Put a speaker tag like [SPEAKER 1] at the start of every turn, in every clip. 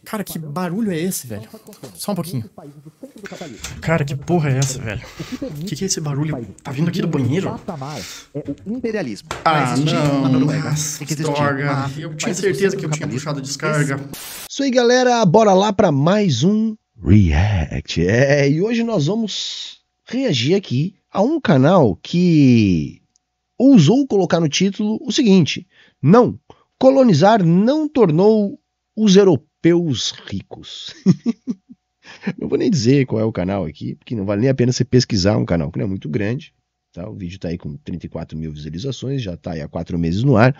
[SPEAKER 1] Cara, que barulho é esse, velho? Só um pouquinho. Cara, que porra é essa, velho? Que é esse barulho? Tá vindo aqui do banheiro?
[SPEAKER 2] É o imperialismo.
[SPEAKER 1] Ah, não.
[SPEAKER 2] Noruega. Tem que existir.
[SPEAKER 1] Droga. Eu tinha certeza que eu tinha puxado a descarga.
[SPEAKER 2] Isso aí, galera. Bora lá para mais um React. E hoje nós vamos reagir aqui a um canal que ousou colocar no título o seguinte: não, colonizar não tornou os europeus ricos. Não vou nem dizer qual é o canal aqui, porque não vale nem a pena você pesquisar um canal que não é muito grande. Tá? O vídeo está aí com 34 mil visualizações, já está aí há 4 meses no ar.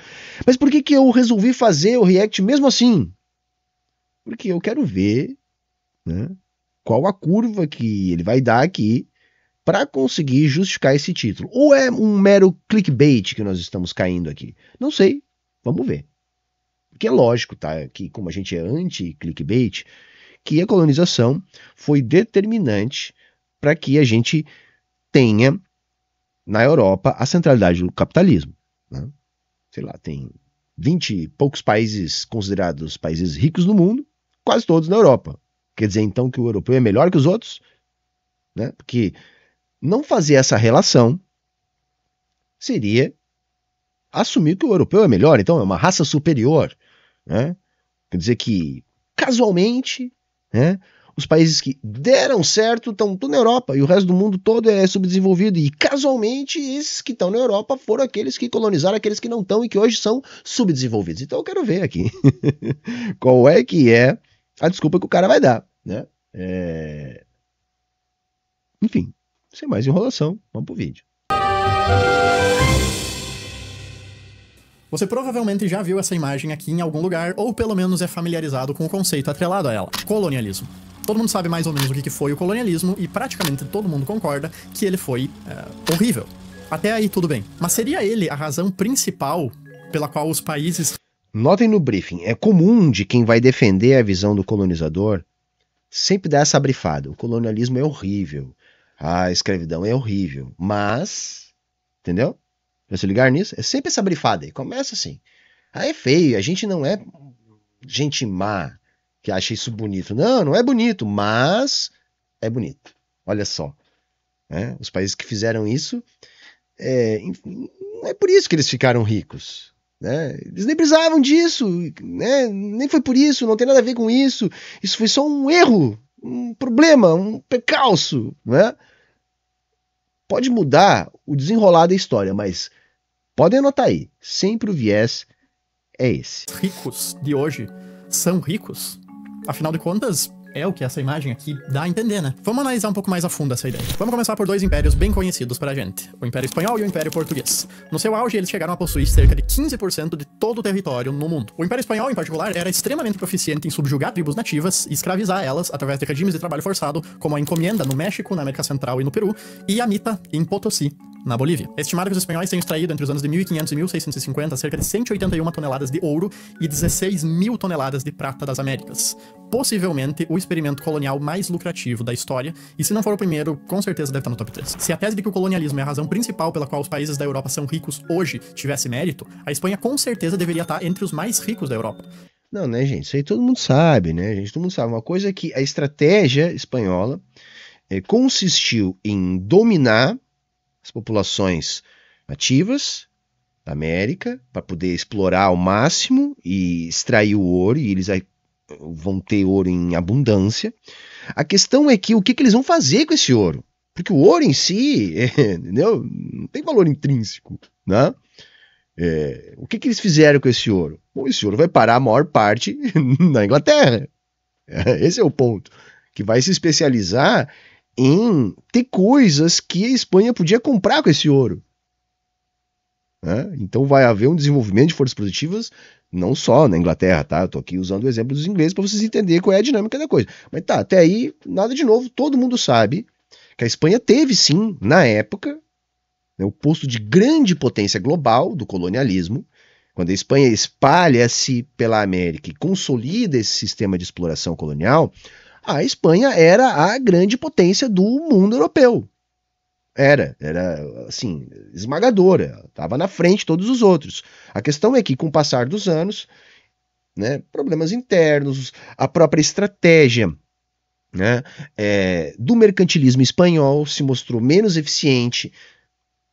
[SPEAKER 2] Mas por que eu resolvi fazer o react mesmo assim? Porque eu quero ver, né, qual a curva que ele vai dar aqui para conseguir justificar esse título. Ou é um mero clickbait que nós estamos caindo aqui? Não sei, vamos ver. Porque é lógico, tá, que como a gente é anti-clickbait, que a colonização foi determinante para que a gente tenha na Europa a centralidade do capitalismo. Né? Sei lá, tem 20 e poucos países considerados países ricos no mundo, quase todos na Europa. Quer dizer então que o europeu é melhor que os outros? Né? Porque não fazer essa relação seria assumir que o europeu é melhor, então é uma raça superior. Né? Quer dizer que, casualmente, né, os países que deram certo estão tudo na Europa e o resto do mundo todo é subdesenvolvido. E, casualmente, esses que estão na Europa foram aqueles que colonizaram aqueles que não estão e que hoje são subdesenvolvidos. Então eu quero ver aqui qual é que é a desculpa que o cara vai dar. Né? Enfim, sem mais enrolação, vamos pro vídeo.
[SPEAKER 1] Você provavelmente já viu essa imagem aqui em algum lugar, ou pelo menos é familiarizado com o conceito atrelado a ela: colonialismo. Todo mundo sabe mais ou menos o que foi o colonialismo e praticamente todo mundo concorda que ele foi horrível. Até aí tudo bem. Mas seria ele a razão principal pela qual os países...
[SPEAKER 2] Notem no briefing, é comum de quem vai defender a visão do colonizador sempre dar essa brifada. O colonialismo é horrível, a escravidão é horrível, mas... Entendeu? Já se ligar nisso? É sempre essa brifada aí. Começa assim. Ah, é feio. A gente não é gente má que acha isso bonito. Não, não é bonito, mas é bonito. Olha só. Né? Os países que fizeram isso, não é por isso que eles ficaram ricos. Né? Eles nem precisavam disso. Né? Nem foi por isso, não tem nada a ver com isso. Isso foi só um erro, um problema, um percalço. Né? Pode mudar o desenrolar da história, mas... podem anotar aí, sempre o viés é esse.
[SPEAKER 1] Ricos de hoje são ricos? Afinal de contas, é o que essa imagem aqui dá a entender, né? Vamos analisar um pouco mais a fundo essa ideia. Vamos começar por dois impérios bem conhecidos pra gente: o Império Espanhol e o Império Português. No seu auge, eles chegaram a possuir cerca de 15% de todo o território no mundo. O Império Espanhol, em particular, era extremamente proficiente em subjugar tribos nativas e escravizar elas através de regimes de trabalho forçado, como a encomienda no México, na América Central e no Peru, e a mita em Potosí, na Bolívia. É estimado que os espanhóis tenham extraído entre os anos de 1500 e 1650 cerca de 181 toneladas de ouro e 16 mil toneladas de prata das Américas. Possivelmente o experimento colonial mais lucrativo da história, e se não for o primeiro, com certeza deve estar no top 3. Se a tese de que o colonialismo é a razão principal pela qual os países da Europa são ricos hoje tivesse mérito, a Espanha com certeza deveria estar entre os mais ricos da Europa.
[SPEAKER 2] Não, né, gente? Isso aí todo mundo sabe, né, gente? Todo mundo sabe. Uma coisa é que a estratégia espanhola consistiu em dominar as populações nativas da América para poder explorar ao máximo e extrair o ouro, e eles vão ter ouro em abundância. A questão é que o que eles vão fazer com esse ouro? Porque o ouro em si, entendeu? Não tem valor intrínseco, né? O que eles fizeram com esse ouro? Bom, esse ouro vai parar a maior parte na Inglaterra. Esse é o ponto. Que vai se especializar em ter coisas que a Espanha podia comprar com esse ouro. Né? Então vai haver um desenvolvimento de forças produtivas não só na Inglaterra, tá? Eu tô aqui usando o exemplo dos ingleses para vocês entenderem qual é a dinâmica da coisa. Mas tá, até aí, nada de novo. Todo mundo sabe que a Espanha teve sim, na época, né, o posto de grande potência global do colonialismo. Quando a Espanha espalha-se pela América e consolida esse sistema de exploração colonial, a Espanha era a grande potência do mundo europeu. Era assim, esmagadora, estava na frente de todos os outros. A questão é que, com o passar dos anos, né, problemas internos, a própria estratégia, né, do mercantilismo espanhol se mostrou menos eficiente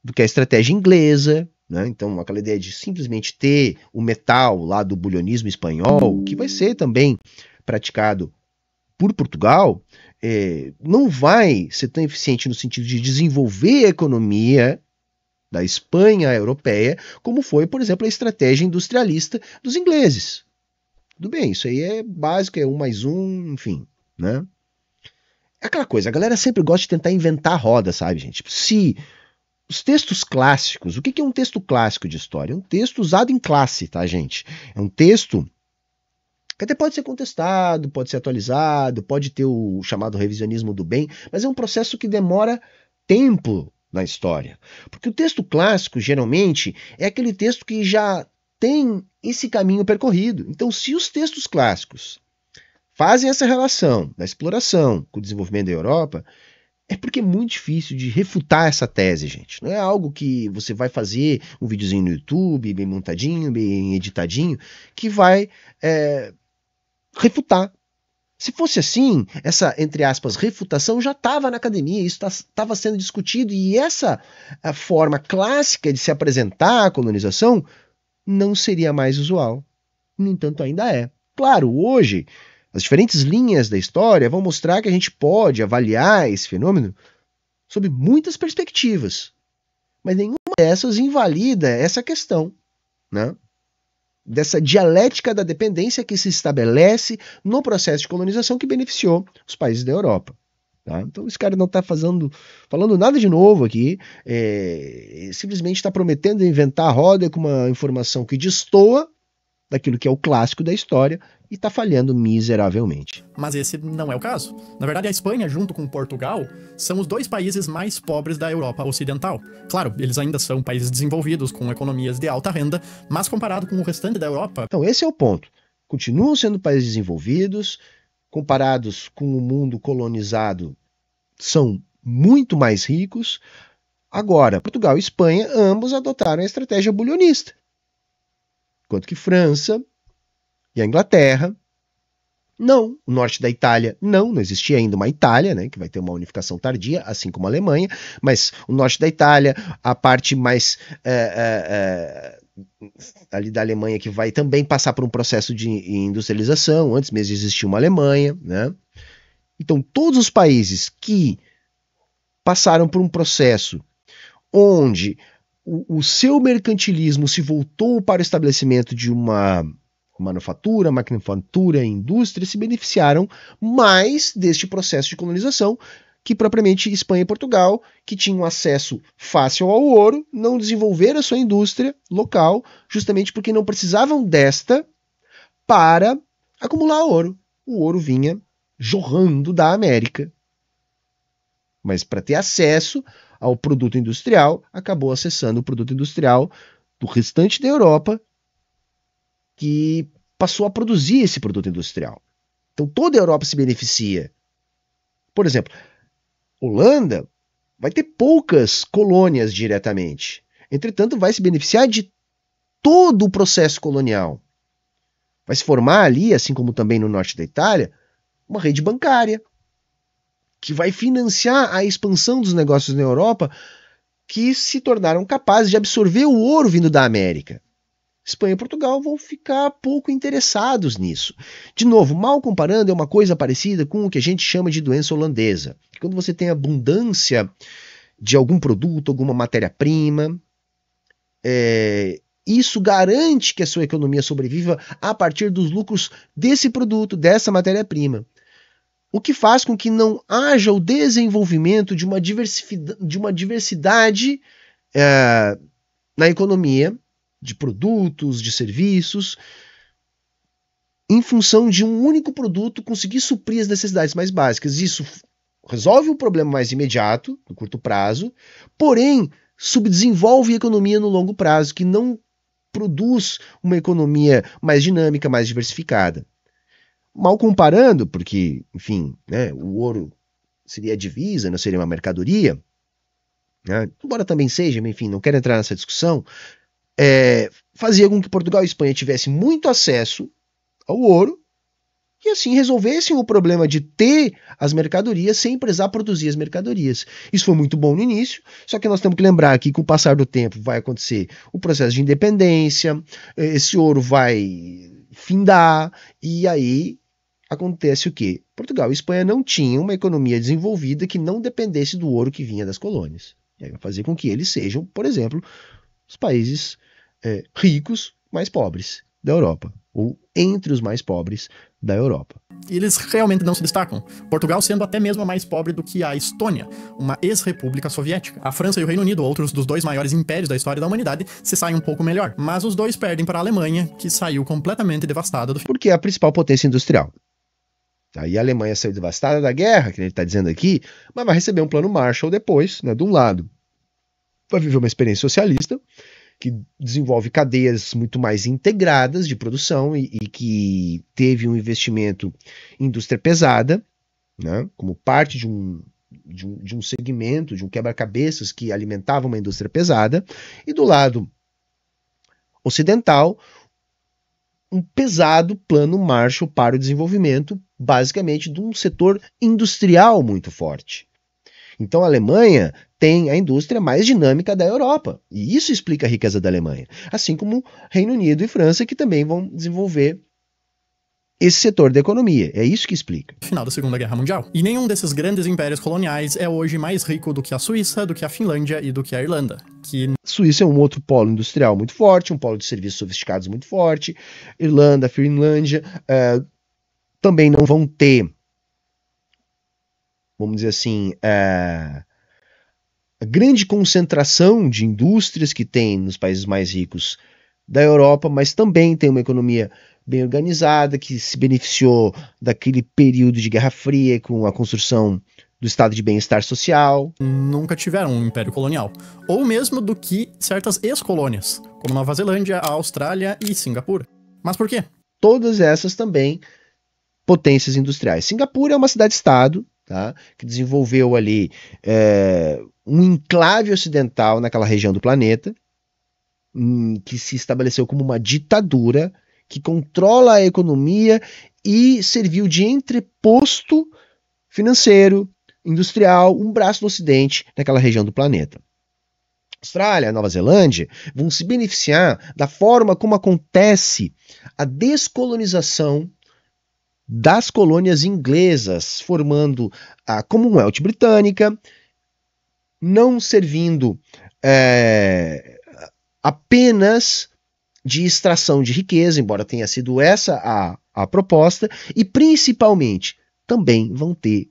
[SPEAKER 2] do que a estratégia inglesa, né? Então aquela ideia de simplesmente ter o metal lá do bulionismo espanhol, que vai ser também praticado por Portugal, não vai ser tão eficiente no sentido de desenvolver a economia da Espanha europeia, como foi, por exemplo, a estratégia industrialista dos ingleses. Tudo bem, isso aí é básico, é 1+1, enfim, né? É aquela coisa, a galera sempre gosta de tentar inventar a roda, sabe, gente? Tipo, se os textos clássicos, o que é um texto clássico de história? É um texto usado em classe, tá, gente? É um texto que até pode ser contestado, pode ser atualizado, pode ter o chamado revisionismo do bem, mas é um processo que demora tempo na história. Porque o texto clássico, geralmente, é aquele texto que já tem esse caminho percorrido. Então, se os textos clássicos fazem essa relação da exploração com o desenvolvimento da Europa, é porque é muito difícil de refutar essa tese, gente. Não é algo que você vai fazer um videozinho no YouTube, bem montadinho, bem editadinho, que vai refutar. Se fosse assim, essa, entre aspas, refutação já estava na academia, isso estava sendo discutido, e essa a forma clássica de se apresentar a colonização não seria mais usual. No entanto, ainda é. Claro, hoje, as diferentes linhas da história vão mostrar que a gente pode avaliar esse fenômeno sob muitas perspectivas, mas nenhuma dessas invalida essa questão, né? Dessa dialética da dependência que se estabelece no processo de colonização que beneficiou os países da Europa. Tá? Então esse cara não está falando nada de novo aqui, simplesmente está prometendo inventar a roda com uma informação que destoa daquilo que é o clássico da história e está falhando miseravelmente.
[SPEAKER 1] Mas esse não é o caso. Na verdade, a Espanha, junto com Portugal, são os dois países mais pobres da Europa Ocidental. Claro, eles ainda são países desenvolvidos, com economias de alta renda, mas comparado com o restante da Europa...
[SPEAKER 2] Então esse é o ponto. Continuam sendo países desenvolvidos, comparados com o mundo colonizado, são muito mais ricos. Agora, Portugal e Espanha, ambos adotaram a estratégia bulionista. Enquanto que França e a Inglaterra, não. O norte da Itália, não existia ainda uma Itália, né, que vai ter uma unificação tardia, assim como a Alemanha, mas o norte da Itália, a parte mais ali da Alemanha, que vai também passar por um processo de industrialização, antes mesmo de existir uma Alemanha, né? Então, todos os países que passaram por um processo onde o seu mercantilismo se voltou para o estabelecimento de uma manufatura, maquinafatura e indústria, se beneficiaram mais deste processo de colonização que propriamente Espanha e Portugal, que tinham acesso fácil ao ouro, não desenvolveram a sua indústria local, justamente porque não precisavam desta para acumular ouro. O ouro vinha jorrando da América. Mas para ter acesso ao produto industrial, acabou acessando o produto industrial do restante da Europa, que passou a produzir esse produto industrial. Então toda a Europa se beneficia. Por exemplo, Holanda vai ter poucas colônias diretamente. Entretanto, vai se beneficiar de todo o processo colonial. Vai se formar ali, assim como também no norte da Itália, uma rede bancária que vai financiar a expansão dos negócios na Europa, que se tornaram capazes de absorver o ouro vindo da América. Espanha e Portugal vão ficar pouco interessados nisso. De novo, mal comparando, é uma coisa parecida com o que a gente chama de doença holandesa. Quando você tem abundância de algum produto, alguma matéria-prima, isso garante que a sua economia sobreviva a partir dos lucros desse produto, dessa matéria-prima. O que faz com que não haja o desenvolvimento de uma diversidade na economia, de produtos, de serviços, em função de um único produto conseguir suprir as necessidades mais básicas. Isso resolve o problema mais imediato, no curto prazo, porém subdesenvolve a economia no longo prazo, que não produz uma economia mais dinâmica, mais diversificada. Mal comparando, porque, enfim, né, o ouro seria a divisa, não seria uma mercadoria, né, embora também seja, enfim, não quero entrar nessa discussão, fazia com que Portugal e Espanha tivessem muito acesso ao ouro e assim resolvessem o problema de ter as mercadorias sem precisar produzir as mercadorias. Isso foi muito bom no início, só que nós temos que lembrar que com o passar do tempo vai acontecer o processo de independência, esse ouro vai findar, e aí acontece o quê? Portugal e Espanha não tinham uma economia desenvolvida que não dependesse do ouro que vinha das colônias. E aí vai fazer com que eles sejam, por exemplo, os países ricos mais pobres da Europa, ou entre os mais pobres da Europa.
[SPEAKER 1] E eles realmente não se destacam. Portugal sendo até mesmo mais pobre do que a Estônia, uma ex-república soviética. A França e o Reino Unido, outros dos dois maiores impérios da história da humanidade, se saem um pouco melhor. Mas os dois perdem para a Alemanha, que saiu completamente devastada do...
[SPEAKER 2] Porque é a principal potência industrial. Aí a Alemanha saiu devastada da guerra, que ele está dizendo aqui, mas vai receber um plano Marshall depois, né, de um lado. Vai viver uma experiência socialista, que desenvolve cadeias muito mais integradas de produção e que teve um investimento em indústria pesada, né, como parte de um segmento, de um quebra-cabeças que alimentava uma indústria pesada, e do lado ocidental, um pesado plano Marshall para o desenvolvimento, basicamente, de um setor industrial muito forte. Então a Alemanha tem a indústria mais dinâmica da Europa, e isso explica a riqueza da Alemanha. Assim como Reino Unido e França, que também vão desenvolver esse setor da economia. É isso que explica.
[SPEAKER 1] Final da Segunda Guerra Mundial. E nenhum desses grandes impérios coloniais é hoje mais rico do que a Suíça, do que a Finlândia e do que a Irlanda.
[SPEAKER 2] Suíça é um outro polo industrial muito forte, um polo de serviços sofisticados muito forte. Irlanda, Finlândia também não vão ter, vamos dizer assim, a grande concentração de indústrias que tem nos países mais ricos da Europa, mas também tem uma economia bem organizada, que se beneficiou daquele período de Guerra Fria com a construção do estado de bem-estar social.
[SPEAKER 1] Nunca tiveram um império colonial. Ou mesmo do que certas ex-colônias, como Nova Zelândia, a Austrália e Singapura. Mas por quê?
[SPEAKER 2] Todas essas também potências industriais. Singapura é uma cidade-estado, tá, que desenvolveu ali um enclave ocidental naquela região do planeta, que se estabeleceu como uma ditadura que controla a economia e serviu de entreposto financeiro, industrial, um braço do Ocidente naquela região do planeta. Austrália, Nova Zelândia vão se beneficiar da forma como acontece a descolonização das colônias inglesas, formando a Commonwealth britânica, não servindo apenas de extração de riqueza, embora tenha sido essa a proposta, e principalmente também vão ter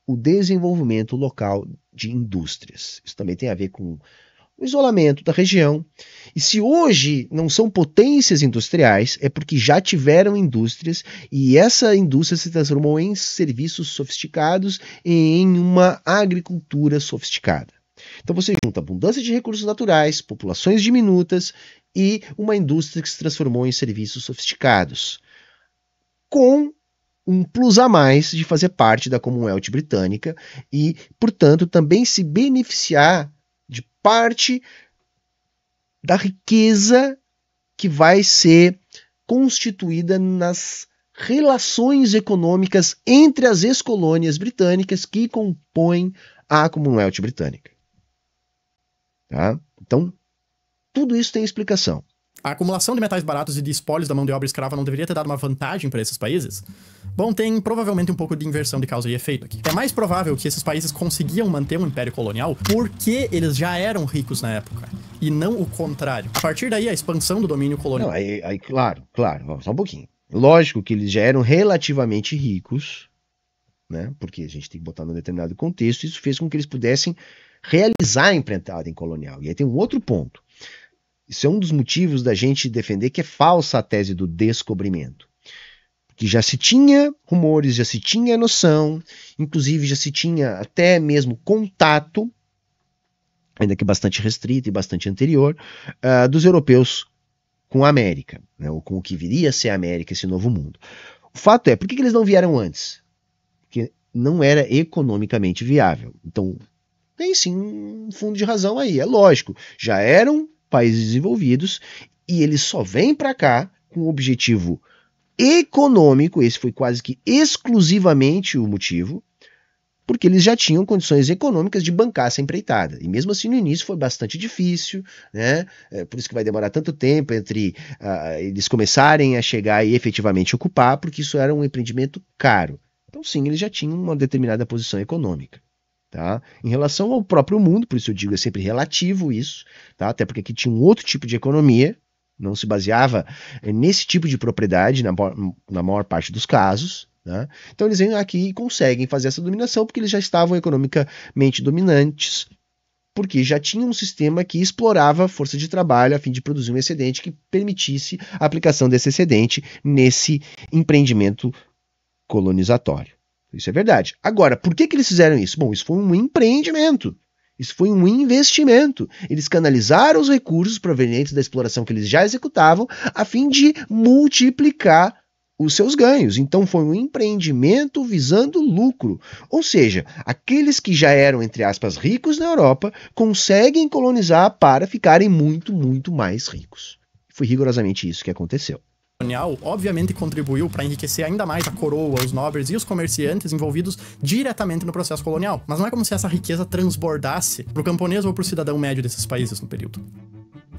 [SPEAKER 2] o desenvolvimento local de indústrias. Isso também tem a ver com o isolamento da região. E se hoje não são potências industriais, é porque já tiveram indústrias e essa indústria se transformou em serviços sofisticados e em uma agricultura sofisticada. Então você junta abundância de recursos naturais, populações diminutas e uma indústria que se transformou em serviços sofisticados, com um plus a mais de fazer parte da Commonwealth britânica e, portanto, também se beneficiar de parte da riqueza que vai ser constituída nas relações econômicas entre as ex-colônias britânicas que compõem a Commonwealth britânica. Tá? Então, tudo isso tem explicação.
[SPEAKER 1] A acumulação de metais baratos e de espólios da mão de obra escrava não deveria ter dado uma vantagem para esses países? Bom, tem provavelmente um pouco de inversão de causa e efeito aqui. É mais provável que esses países conseguiam manter um império colonial porque eles já eram ricos na época, e não o contrário. A partir daí, a expansão do domínio colonial...
[SPEAKER 2] Não, aí claro, só um pouquinho. Lógico que eles já eram relativamente ricos, né? Porque a gente tem que botar num determinado contexto, isso fez com que eles pudessem realizar a empreitada colonial. E aí tem um outro ponto. Isso é um dos motivos da gente defender que é falsa a tese do descobrimento. Que já se tinha rumores, já se tinha noção, inclusive já se tinha até mesmo contato, ainda que bastante restrito e bastante anterior, dos europeus com a América, né, ou com o que viria a ser a América, esse novo mundo. O fato é, por que eles não vieram antes? Porque não era economicamente viável. Então, tem sim um fundo de razão aí, é lógico. Já eram países desenvolvidos e eles só vêm para cá com o objetivo econômico, esse foi quase que exclusivamente o motivo, porque eles já tinham condições econômicas de bancar essa empreitada. E mesmo assim, no início foi bastante difícil, né? Por isso que vai demorar tanto tempo entre eles começarem a chegar e efetivamente ocupar, porque isso era um empreendimento caro. Então, sim, eles já tinham uma determinada posição econômica. Tá? Em relação ao próprio mundo, por isso eu digo, é sempre relativo isso, tá? Até porque aqui tinha um outro tipo de economia, não se baseava nesse tipo de propriedade na maior parte dos casos. Né? Então eles vêm aqui e conseguem fazer essa dominação porque eles já estavam economicamente dominantes, porque já tinham um sistema que explorava a força de trabalho a fim de produzir um excedente que permitisse a aplicação desse excedente nesse empreendimento colonizatório. Isso é verdade. Agora, por que eles fizeram isso? Bom, isso foi um empreendimento. Isso foi um investimento. Eles canalizaram os recursos provenientes da exploração que eles já executavam a fim de multiplicar os seus ganhos. Então foi um empreendimento visando lucro. Ou seja, aqueles que já eram, entre aspas, ricos na Europa, conseguem colonizar para ficarem muito, muito mais ricos. Foi rigorosamente isso que aconteceu.
[SPEAKER 1] Colonial, obviamente contribuiu para enriquecer ainda mais a coroa, os nobres e os comerciantes envolvidos diretamente no processo colonial. Mas não é como se essa riqueza transbordasse para o camponês ou para o cidadão médio desses países no período.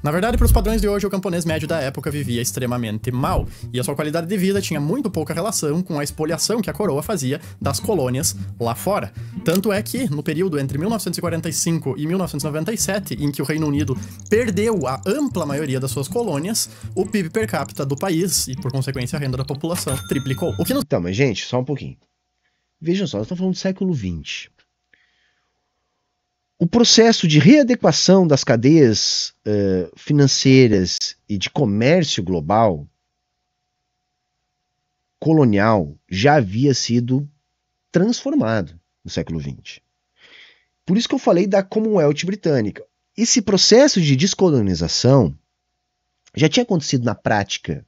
[SPEAKER 1] Na verdade, para os padrões de hoje, o camponês médio da época vivia extremamente mal, e a sua qualidade de vida tinha muito pouca relação com a expoliação que a coroa fazia das colônias lá fora. Tanto é que, no período entre 1945 e 1997, em que o Reino Unido perdeu a ampla maioria das suas colônias, o PIB per capita do país, e por consequência a renda da população, triplicou. O que não...
[SPEAKER 2] Então, mas gente, só um pouquinho. Vejam só, nós estamos falando do século XX. O processo de readequação das cadeias financeiras e de comércio global colonial já havia sido transformado no século XX. Por isso que eu falei da Commonwealth britânica. Esse processo de descolonização já tinha acontecido na prática.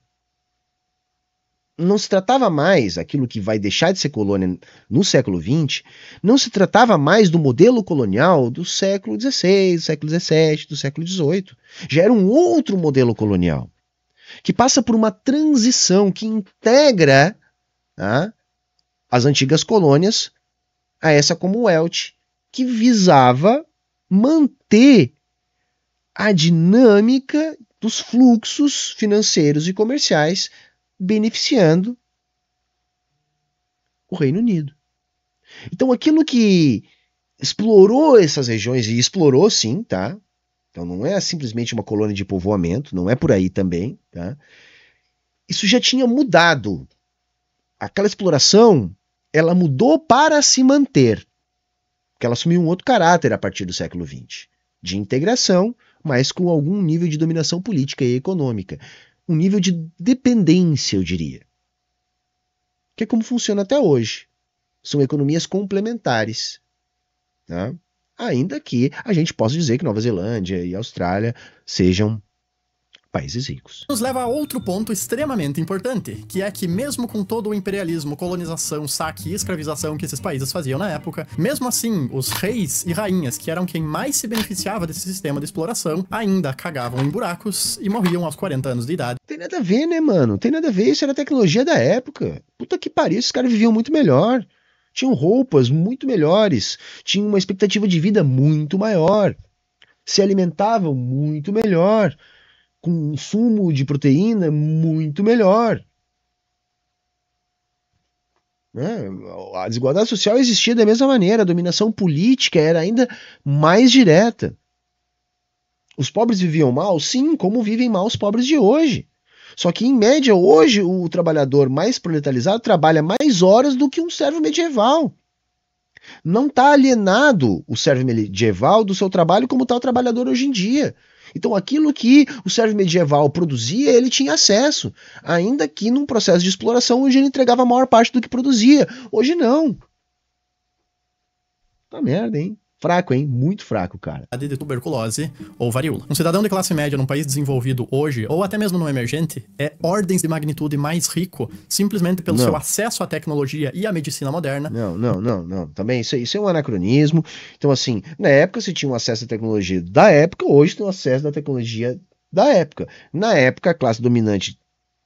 [SPEAKER 2] Não se tratava mais, aquilo que vai deixar de ser colônia no século XX, não se tratava mais do modelo colonial do século XVI, do século XVII, do século XVIII. Já era um outro modelo colonial, que passa por uma transição que integra as antigas colônias a essa Commonwealth, que visava manter a dinâmica dos fluxos financeiros e comerciais beneficiando o Reino Unido. Então aquilo que explorou essas regiões, e explorou sim, tá? Então não é simplesmente uma colônia de povoamento, não é por aí também, tá? Isso já tinha mudado. Aquela exploração, ela mudou para se manter, porque ela assumiu um outro caráter a partir do século XX, de integração, mas com algum nível de dominação política e econômica. Um nível de dependência, eu diria. Que é como funciona até hoje. São economias complementares. Tá? Ainda que a gente possa dizer que Nova Zelândia e Austrália sejam países ricos.
[SPEAKER 1] Nos leva a outro ponto extremamente importante, que é que mesmo com todo o imperialismo, colonização, saque e escravização que esses países faziam na época, mesmo assim, os reis e rainhas, que eram quem mais se beneficiava desse sistema de exploração, ainda cagavam em buracos e morriam aos 40 anos de idade.
[SPEAKER 2] Tem nada a ver, né, mano? Tem nada a ver, isso era a tecnologia da época. Puta que pariu, esses caras viviam muito melhor. Tinham roupas muito melhores, tinham uma expectativa de vida muito maior, se alimentavam muito melhor, com um sumo de proteína muito melhor. A desigualdade social existia da mesma maneira, a dominação política era ainda mais direta. Os pobres viviam mal? Sim, como vivem mal os pobres de hoje. Só que, em média, hoje, o trabalhador mais proletarizado trabalha mais horas do que um servo medieval. Não está alienado o servo medieval do seu trabalho como está o trabalhador hoje em dia. Então, aquilo que o servo medieval produzia, ele tinha acesso, ainda que num processo de exploração onde ele entregava a maior parte do que produzia. Hoje não. Tá merda, hein? Fraco, hein? Muito fraco, cara.
[SPEAKER 1] De tuberculose ou varíola. Um cidadão de classe média num país desenvolvido hoje, ou até mesmo no emergente, é ordens de magnitude mais rico, simplesmente pelo seu acesso à tecnologia e à medicina moderna.
[SPEAKER 2] Não. Também isso é um anacronismo. Então, assim, na época você tinha um acesso à tecnologia da época, hoje tem um acesso à tecnologia da época. Na época, a classe dominante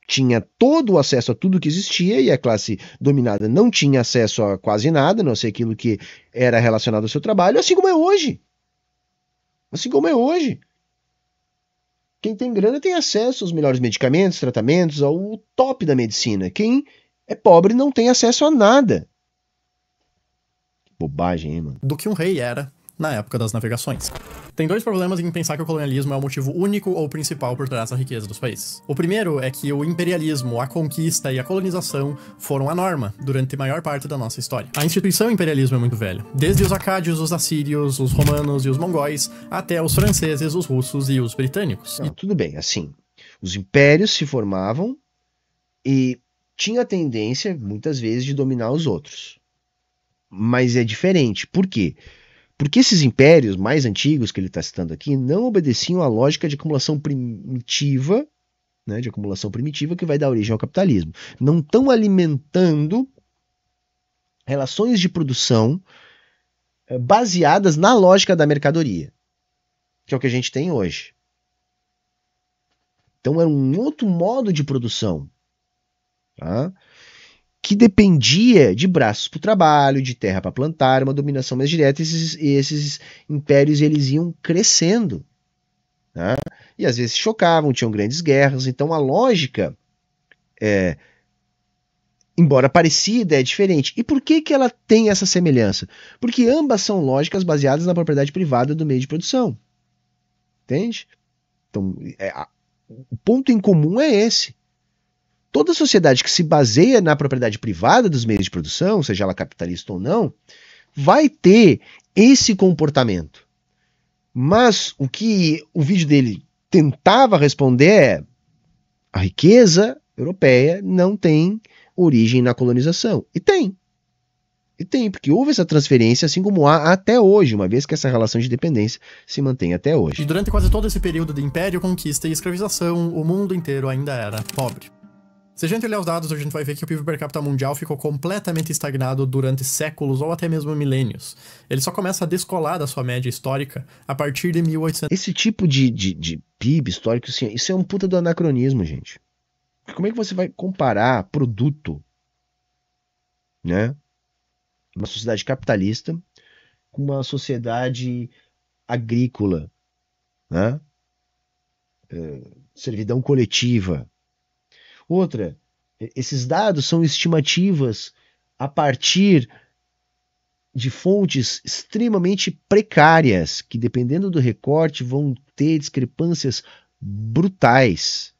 [SPEAKER 2] tinha todo o acesso a tudo que existia e a classe dominada não tinha acesso a quase nada, a não ser aquilo que era relacionado ao seu trabalho, assim como é hoje. Assim como é hoje. Quem tem grana tem acesso aos melhores medicamentos, tratamentos, ao top da medicina. Quem é pobre não tem acesso a nada. Que bobagem, hein, mano?
[SPEAKER 1] Do que um rei era na época das navegações. Tem dois problemas em pensar que o colonialismo é o motivo único ou principal por trás da riqueza dos países. O primeiro é que o imperialismo, a conquista e a colonização foram a norma durante a maior parte da nossa história. A instituição imperialismo é muito velha, desde os acádios, os assírios, os romanos e os mongóis, até os franceses, os russos e os britânicos.
[SPEAKER 2] Não, tudo bem, assim, os impérios se formavam e tinha a tendência, muitas vezes, de dominar os outros. Mas é diferente. Por quê? Porque esses impérios mais antigos que ele está citando aqui não obedeciam à lógica de acumulação primitiva, né, que vai dar origem ao capitalismo. Não estão alimentando relações de produção baseadas na lógica da mercadoria, que é o que a gente tem hoje. Então era um outro modo de produção, tá? Que dependia de braços para o trabalho, de terra para plantar, uma dominação mais direta, e esses impérios eles iam crescendo. Tá? E às vezes se chocavam, tinham grandes guerras, então a lógica, embora parecida, é diferente. E por que ela tem essa semelhança? Porque ambas são lógicas baseadas na propriedade privada do meio de produção. Entende? Então, o ponto em comum é esse. Toda sociedade que se baseia na propriedade privada dos meios de produção, seja ela capitalista ou não, vai ter esse comportamento. Mas o que o vídeo dele tentava responder é: a riqueza europeia não tem origem na colonização. E tem. E tem, porque houve essa transferência, assim como há até hoje, uma vez que essa relação de dependência se mantém até hoje.
[SPEAKER 1] E durante quase todo esse período de império, conquista e escravização, o mundo inteiro ainda era pobre. Se a gente olhar os dados, a gente vai ver que o PIB per capita mundial ficou completamente estagnado durante séculos ou até mesmo milênios. Ele só começa a descolar da sua média histórica a partir de 1800.
[SPEAKER 2] Esse tipo de PIB histórico, assim, isso é um puta do anacronismo, gente. Como é que você vai comparar produto, né, uma sociedade capitalista com uma sociedade agrícola, né, servidão coletiva? Outra, esses dados são estimativas a partir de fontes extremamente precárias, que dependendo do recorte vão ter discrepâncias brutais.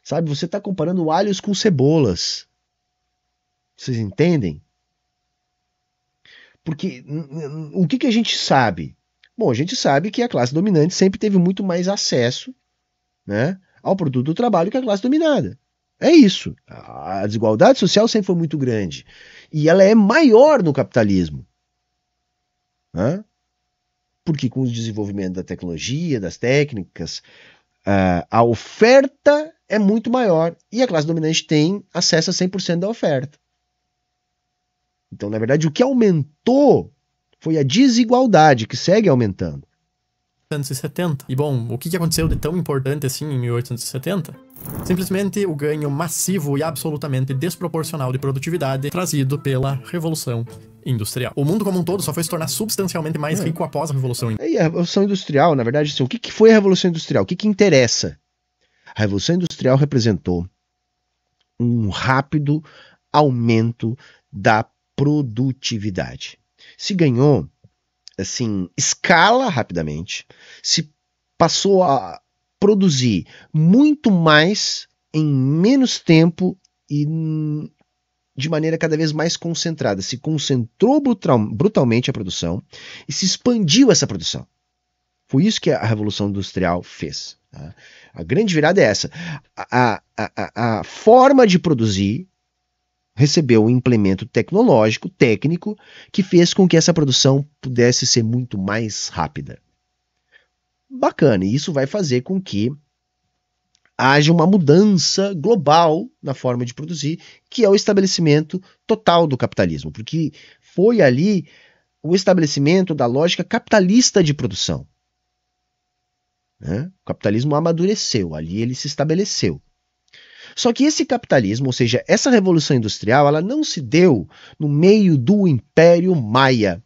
[SPEAKER 2] Sabe, você está comparando alhos com cebolas. Vocês entendem? Porque o que a gente sabe? Bom, a gente sabe que a classe dominante sempre teve muito mais acesso, né, ao produto do trabalho que a classe dominada. É isso. A desigualdade social sempre foi muito grande. E ela é maior no capitalismo. Né? Porque com o desenvolvimento da tecnologia, das técnicas, a oferta é muito maior. E a classe dominante tem acesso a 100% da oferta. Então, na verdade, o que aumentou foi a desigualdade, que segue aumentando.
[SPEAKER 1] 1870. E bom, o que aconteceu de tão importante assim em 1870? Simplesmente o ganho massivo e absolutamente desproporcional de produtividade trazido pela Revolução Industrial. O mundo como um todo só foi se tornar substancialmente mais rico após a Revolução Industrial.
[SPEAKER 2] E a Revolução Industrial, na verdade, assim, o que foi a Revolução Industrial? O que interessa? A Revolução Industrial representou um rápido aumento da produtividade. Se ganhou, assim, escala rapidamente, se passou a produzir muito mais em menos tempo e de maneira cada vez mais concentrada. Se concentrou brutalmente a produção e se expandiu essa produção. Foi isso que a Revolução Industrial fez. Tá? A grande virada é essa. A forma de produzir recebeu um implemento tecnológico, técnico, que fez com que essa produção pudesse ser muito mais rápida. Bacana, e isso vai fazer com que haja uma mudança global na forma de produzir, que é o estabelecimento total do capitalismo, porque foi ali o estabelecimento da lógica capitalista de produção. Né? O capitalismo amadureceu, ali ele se estabeleceu. Só que esse capitalismo, ou seja, essa revolução industrial, ela não se deu no meio do Império Maia.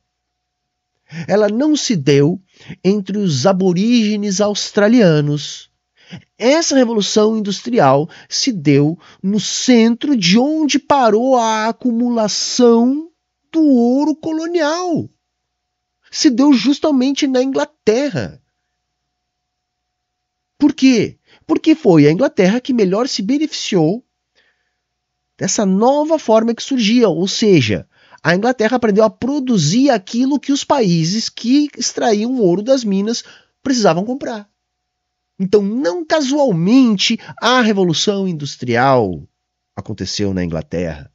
[SPEAKER 2] Ela não se deu entre os aborígenes australianos. Essa revolução industrial se deu no centro de onde parou a acumulação do ouro colonial. Se deu justamente na Inglaterra. Por quê? Porque foi a Inglaterra que melhor se beneficiou dessa nova forma que surgia, ou seja, a Inglaterra aprendeu a produzir aquilo que os países que extraíam ouro das minas precisavam comprar. Então, não casualmente, a Revolução Industrial aconteceu na Inglaterra.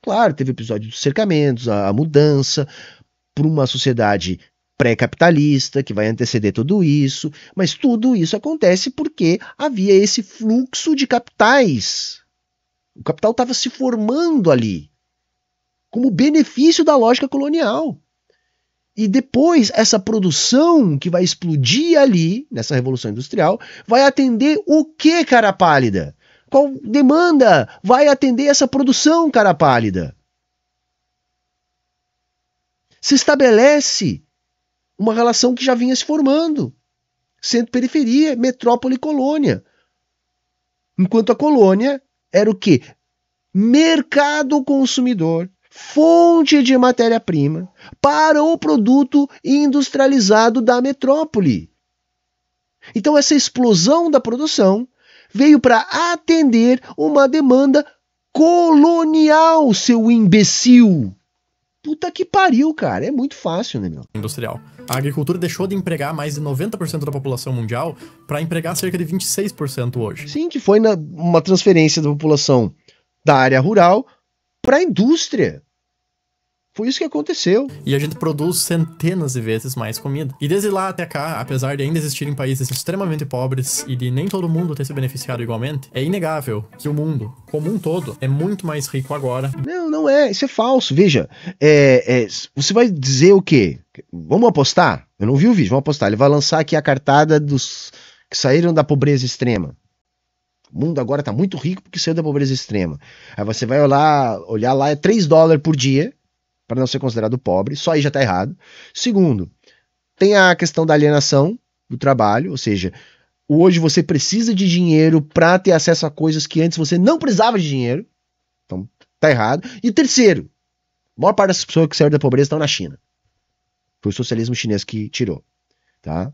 [SPEAKER 2] Claro, teve o episódio dos cercamentos, a mudança para uma sociedade pré-capitalista que vai anteceder tudo isso, mas tudo isso acontece porque havia esse fluxo de capitais. O capital estava se formando ali, como benefício da lógica colonial. E depois, essa produção que vai explodir ali, nessa Revolução Industrial, vai atender o que, cara pálida? Qual demanda vai atender essa produção, cara pálida? Se estabelece uma relação que já vinha se formando. Centro-periferia, metrópole e colônia. Enquanto a colônia era o quê? Mercado consumidor, fonte de matéria-prima para o produto industrializado da metrópole. Então essa explosão da produção veio para atender uma demanda colonial, seu imbecil. Puta que pariu, cara. É muito fácil, né, meu?
[SPEAKER 1] Industrial. A agricultura deixou de empregar mais de 90% da população mundial para empregar cerca de 26% hoje.
[SPEAKER 2] Sim, que foi uma transferência da população da área rural para a indústria. Foi isso que aconteceu.
[SPEAKER 1] E a gente produz centenas de vezes mais comida. E desde lá até cá, apesar de ainda existirem países extremamente pobres e de nem todo mundo ter se beneficiado igualmente, é inegável que o mundo, como um todo, é muito mais rico agora.
[SPEAKER 2] Não é. Isso é falso. Veja, você vai dizer o quê? Vamos apostar? Eu não vi o vídeo, vamos apostar. Ele vai lançar aqui a cartada dos que saíram da pobreza extrema. O mundo agora está muito rico porque saiu da pobreza extrema. Aí você vai olhar lá, é $3 por dia, para não ser considerado pobre, só aí já está errado. Segundo, tem a questão da alienação do trabalho, ou seja, hoje você precisa de dinheiro para ter acesso a coisas que antes você não precisava de dinheiro, então está errado. E terceiro, a maior parte das pessoas que saíram da pobreza estão na China. Foi o socialismo chinês que tirou, tá?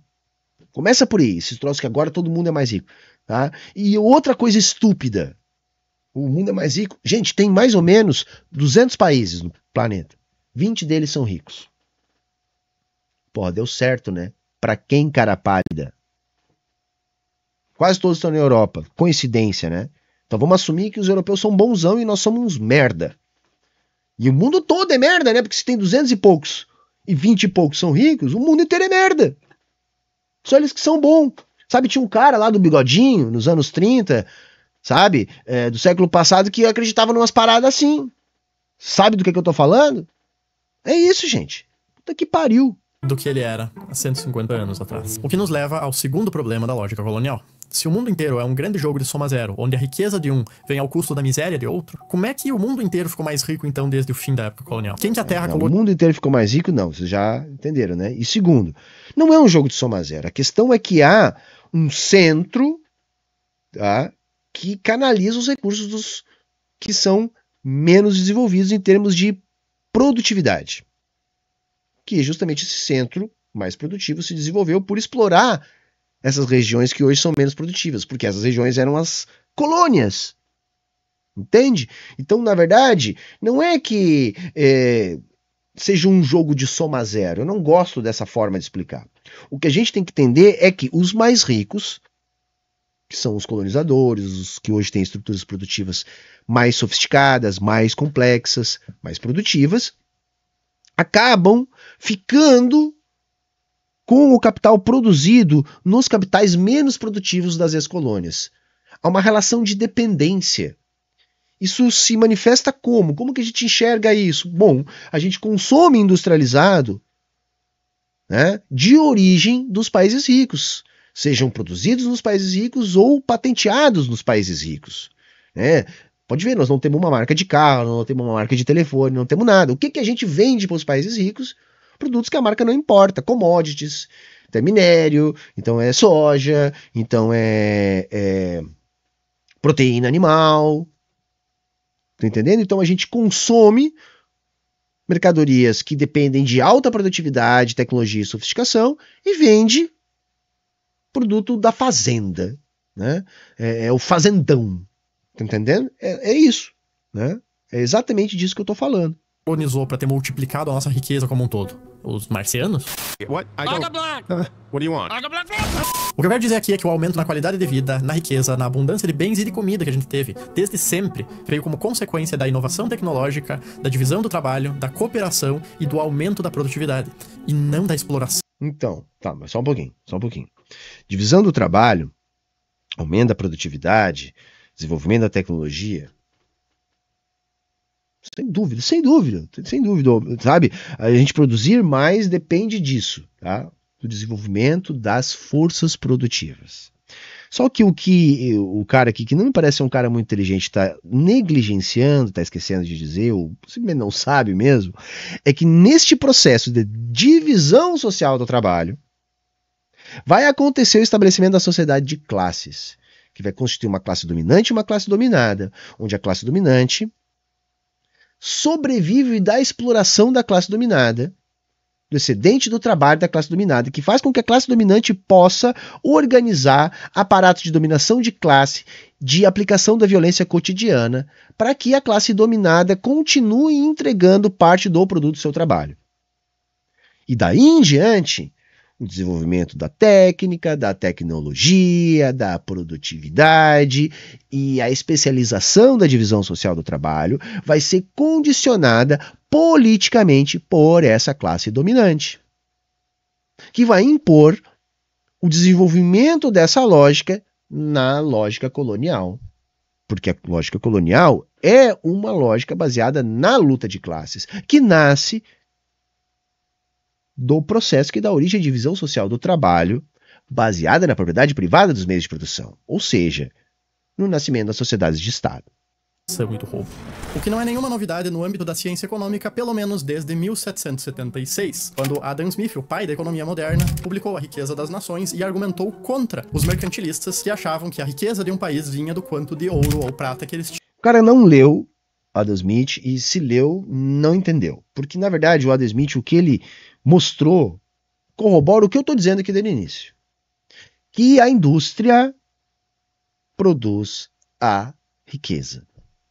[SPEAKER 2] Começa por aí, esses troços que agora todo mundo é mais rico, tá? E outra coisa estúpida, o mundo é mais rico. Gente, tem mais ou menos 200 países no planeta. 20 deles são ricos. Pô, deu certo, né? Pra quem, cara pálida? Quase todos estão na Europa. Coincidência, né? Então vamos assumir que os europeus são bonzão e nós somos uns merda. E o mundo todo é merda, né? Porque se tem 200 e poucos e 20 e poucos são ricos, o mundo inteiro é merda. Só eles que são bons. Sabe, tinha um cara lá do bigodinho, nos anos 30, sabe? Do século passado, que acreditava numas paradas assim. Sabe do que eu tô falando? É isso, gente. Puta que pariu.
[SPEAKER 1] Do que ele era há 150 anos atrás. O que nos leva ao segundo problema da lógica colonial. Se o mundo inteiro é um grande jogo de soma zero, onde a riqueza de um vem ao custo da miséria de outro, como é que o mundo inteiro ficou mais rico, então, desde o fim da época colonial? Quem que a Terra
[SPEAKER 2] colonial... O mundo inteiro ficou mais rico? Não, vocês já entenderam, né? E segundo, não é um jogo de soma zero. A questão é que há um centro, tá, que canaliza os recursos que são menos desenvolvidos em termos de produtividade. Que justamente esse centro mais produtivo se desenvolveu por explorar essas regiões que hoje são menos produtivas, porque essas regiões eram as colônias. Entende? Então, na verdade, não é que seja um jogo de soma zero. Eu não gosto dessa forma de explicar. O que a gente tem que entender é que os mais ricos, que são os colonizadores, os que hoje têm estruturas produtivas mais sofisticadas, mais complexas, mais produtivas, acabam ficando com o capital produzido nos capitais menos produtivos das ex-colônias. Há uma relação de dependência. Isso se manifesta como? Como que a gente enxerga isso? Bom, a gente consome industrializado, né, de origem dos países ricos. sejam produzidos nos países ricos ou patenteados nos países ricos. Né? Pode ver, nós não temos uma marca de carro, não temos uma marca de telefone, não temos nada. O que a gente vende para os países ricos? Produtos que a marca não importa, commodities, então é minério, então é soja, então é proteína animal. Tá entendendo? Então a gente consome mercadorias que dependem de alta produtividade, tecnologia e sofisticação e vende produto da fazenda, né? É o fazendão, tá entendendo? É isso, né? É exatamente disso que eu tô falando.
[SPEAKER 1] Colonizou para ter multiplicado a nossa riqueza como um todo? Os marcianos?
[SPEAKER 3] What? What do you want?
[SPEAKER 1] O que eu quero dizer aqui é que o aumento na qualidade de vida, na riqueza, na abundância de bens e de comida que a gente teve, desde sempre, veio como consequência da inovação tecnológica, da divisão do trabalho, da cooperação e do aumento da produtividade, e não da exploração.
[SPEAKER 2] Então, tá, mas só um pouquinho. Divisão do trabalho, aumento da produtividade, desenvolvimento da tecnologia. Sem dúvida, sabe? A gente produzir mais depende disso, tá? Do desenvolvimento das forças produtivas. Só que o cara aqui, que não me parece ser um cara muito inteligente, está negligenciando, está esquecendo de dizer, ou simplesmente não sabe mesmo, é que neste processo de divisão social do trabalho, vai acontecer o estabelecimento da sociedade de classes, que vai constituir uma classe dominante e uma classe dominada, onde a classe dominante sobrevive da exploração da classe dominada, do excedente do trabalho da classe dominada, que faz com que a classe dominante possa organizar aparatos de dominação de classe, de aplicação da violência cotidiana, para que a classe dominada continue entregando parte do produto do seu trabalho. E daí em diante, o desenvolvimento da técnica, da tecnologia, da produtividade e a especialização da divisão social do trabalho vai ser condicionada politicamente por essa classe dominante, que vai impor o desenvolvimento dessa lógica na lógica colonial. Porque a lógica colonial é uma lógica baseada na luta de classes, que nasce do processo que dá origem à divisão social do trabalho, baseada na propriedade privada dos meios de produção, ou seja, no nascimento das sociedades de Estado.
[SPEAKER 1] E do roubo. O que não é nenhuma novidade no âmbito da ciência econômica, pelo menos desde 1776, quando Adam Smith, o pai da economia moderna, publicou A Riqueza das Nações e argumentou contra os mercantilistas que achavam que a riqueza de um país vinha do quanto de ouro ou prata que eles tinham.
[SPEAKER 2] O cara não leu Adam Smith e, se leu, não entendeu. Porque, na verdade, o Adam Smith, o que ele mostrou, corrobora o que eu estou dizendo aqui desde o início. Que a indústria produz a riqueza.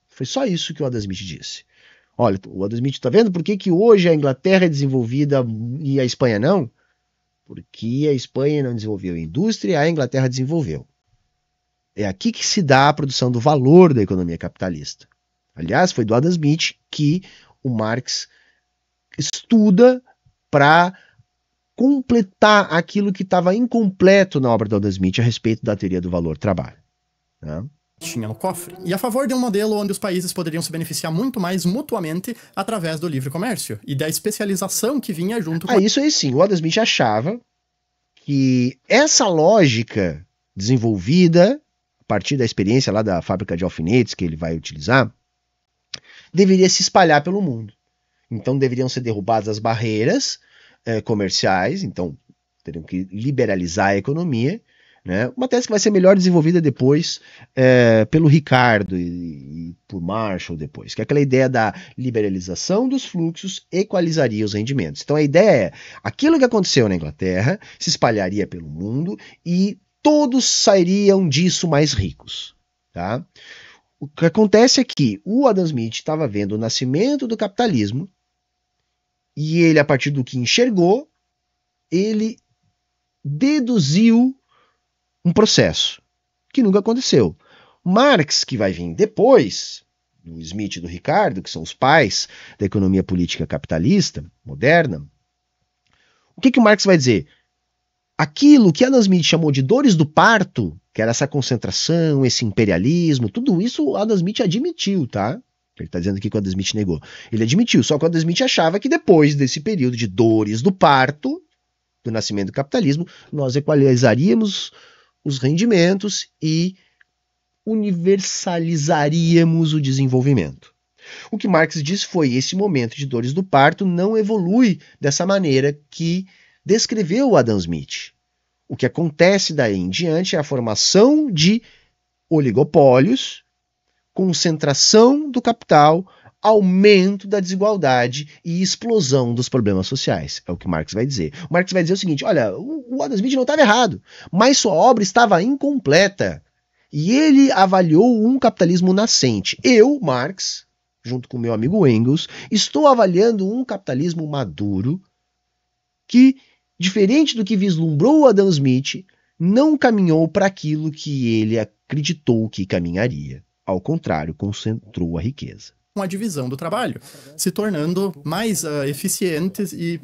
[SPEAKER 2] Foi só isso que o Adam Smith disse. Olha, o Adam Smith está vendo por que hoje a Inglaterra é desenvolvida e a Espanha não? Porque a Espanha não desenvolveu a indústria e a Inglaterra desenvolveu. É aqui que se dá a produção do valor da economia capitalista. Aliás, foi do Adam Smith que o Marx estuda para completar aquilo que estava incompleto na obra do Adam Smith a respeito da teoria do valor-trabalho. Né?
[SPEAKER 1] Tinha no cofre, e a favor de um modelo onde os países poderiam se beneficiar muito mais mutuamente através do livre comércio e da especialização que vinha junto com...
[SPEAKER 2] Isso aí sim, o Adam Smith achava que essa lógica desenvolvida a partir da experiência lá da fábrica de alfinetes que ele vai utilizar, deveria se espalhar pelo mundo. Então deveriam ser derrubadas as barreiras comerciais, então teriam que liberalizar a economia, né? Uma tese que vai ser melhor desenvolvida depois pelo Ricardo e por Marshall depois, que é aquela ideia da liberalização dos fluxos equalizaria os rendimentos. Então a ideia é, aquilo que aconteceu na Inglaterra se espalharia pelo mundo e todos sairiam disso mais ricos. Tá? O que acontece é que o Adam Smith estava vendo o nascimento do capitalismo e ele, a partir do que enxergou, ele deduziu um processo que nunca aconteceu. Marx, que vai vir depois, do Smith e do Ricardo, que são os pais da economia política capitalista moderna, o que o Marx vai dizer? Aquilo que Adam Smith chamou de dores do parto, que era essa concentração, esse imperialismo, tudo isso o Adam Smith admitiu, tá? Ele está dizendo aqui que o Adam Smith negou. Ele admitiu, só que o Adam Smith achava que depois desse período de dores do parto, do nascimento do capitalismo, nós equalizaríamos os rendimentos e universalizaríamos o desenvolvimento. O que Marx disse foi: esse momento de dores do parto não evolui dessa maneira que descreveu Adam Smith. O que acontece daí em diante é a formação de oligopólios, concentração do capital, aumento da desigualdade e explosão dos problemas sociais. É o que Marx vai dizer. O Marx vai dizer o seguinte: olha, o Adam Smith não estava errado, mas sua obra estava incompleta. E ele avaliou um capitalismo nascente. Eu, Marx, junto com meu amigo Engels, estou avaliando um capitalismo maduro que, diferente do que vislumbrou Adam Smith, não caminhou para aquilo que ele acreditou que caminharia. Ao contrário, concentrou a riqueza.
[SPEAKER 1] Com a divisão do trabalho, se tornando mais eficientes e...